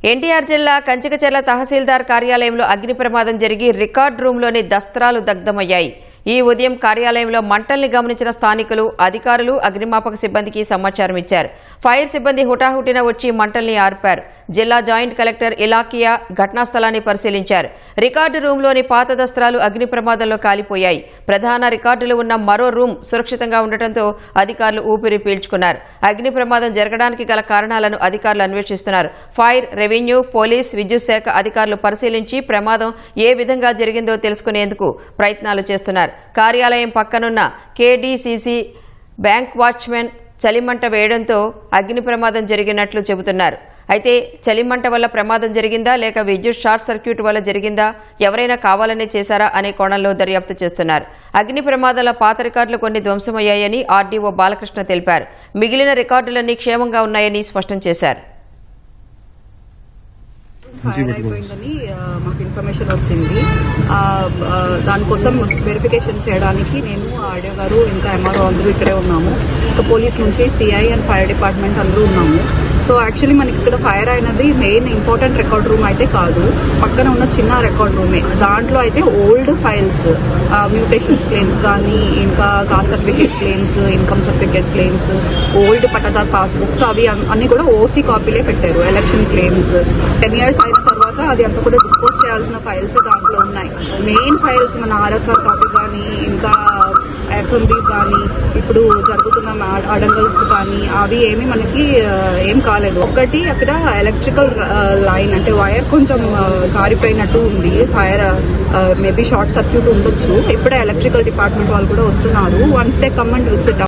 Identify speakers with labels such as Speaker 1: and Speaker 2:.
Speaker 1: ఎన్టీఆర్ జిల్లా కంచికచర్ల తహసీల్దార్ కార్యాలయంలో అగ్ని ప్రమాదం జరిగి రికార్డ్ రూంలోని దస్త్రాలు దగ్ధమయ్యాయి. ఈ ఉదయం కార్యాలయంలో మంటల్ని గమనించిన స్థానికులు, అధికారులు అగ్నిమాపక సిబ్బందికి సమాచారం ఇచ్చారు. ఫైర్ సిబ్బంది హుటాహుటిన వచ్చి మంటల్ని ఆర్పారు. జిల్లా జాయింట్ కలెక్టర్ ఇలాకియా ఘటనా స్థలాన్ని పరిశీలించారు. రికార్డు రూంలోని పాత దస్త్రాలు అగ్ని ప్రమాదంలో కాలిపోయాయి. ప్రధాన రికార్డులు ఉన్న మరో రూమ్ సురక్షితంగా ఉండటంతో అధికారులు ఊపిరి పీల్చుకున్నారు. అగ్ని ప్రమాదం జరగడానికి గల కారణాలను అధికారులు అన్వేషిస్తున్నారు. ఫైర్, రెవెన్యూ, పోలీస్, విద్యుత్ శాఖ అధికారులు పరిశీలించి ప్రమాదం ఏ విధంగా జరిగిందో తెలుసుకునేందుకు ప్రయత్నాలు చేస్తున్నారు. కార్యాలయం పక్కనున్న కేడీసీసీ బ్యాంక్ వాచ్మెన్ చలిమంట వేయడంతో అగ్ని ప్రమాదం జరిగినట్లు చెబుతున్నారు. అయితే చలిమంట వల్ల ప్రమాదం జరిగిందా లేక విద్యుత్ షార్ట్ సర్క్యూట్ వల్ల జరిగిందా, ఎవరైనా కావాలనే చేశారా అనే కోణంలో దర్యాప్తు చేస్తున్నారు. అగ్ని ప్రమాదంలో పాత రికార్డులు కొన్ని ధ్వంసమయ్యాయని ఆర్డీఓ బాలకృష్ణ తెలిపారు. మిగిలిన రికార్డులన్నీ క్షేమంగా ఉన్నాయని స్పష్టం చేశారు.
Speaker 2: ఫైర్ అయిపోయిందని మాకు ఇన్ఫర్మేషన్ వచ్చింది. దానికోసం వెరిఫికేషన్ చేయడానికి నేను ఆర్డీఓ గారు ఇంకా ఎంఆర్ఓ అందరూ ఇక్కడే ఉన్నాము. ఇంకా పోలీస్ నుంచి సిఐ అండ్ ఫైర్ డిపార్ట్మెంట్ అందరూ ఉన్నాము. సో యాక్చువల్లీ మనకి ఇక్కడ ఫైర్ అయినది మెయిన్ ఇంపార్టెంట్ రికార్డ్ రూమ్ అయితే కాదు, పక్కన ఉన్న చిన్న రికార్డ్ రూమే. దాంట్లో అయితే ఓల్డ్ ఫైల్స్, మ్యూటేషన్స్ క్లెయిమ్స్ కానీ, ఇంకా cost certificate claims, income certificate claims, old pattadar passbooks అవి అన్ని కూడా ఓసీ కాపీలే పెట్టారు. ఎలక్షన్ క్లెయిమ్స్ 10 years అయిన తర్వాత అది అంతా కూడా డిస్పోజ్ చేయాల్సిన ఫైల్స్ దాంట్లో ఉన్నాయి. మెయిన్ ఫైల్స్ మన ఆర్ఎస్ఆర్ కాపీ కానీ, ఇంకా ఎఫ్ఎంబీ కానీ, ఇప్పుడు జరుగుతున్న అడంగల్స్ కానీ అవి ఏమి మనకి ఏం కాలేదు. ఒకటి అక్కడ ఎలక్ట్రికల్ లైన్ అంటే వైర్ కొంచెం కారిపోయినట్టు ఉంది. ఫైర్ మేబీ షార్ట్ సర్క్యూట్ ఉండొచ్చు. ఇప్పుడే ఎలక్ట్రికల్ డిపార్ట్మెంట్ వాళ్ళు కూడా వస్తున్నారు. Once they come and visit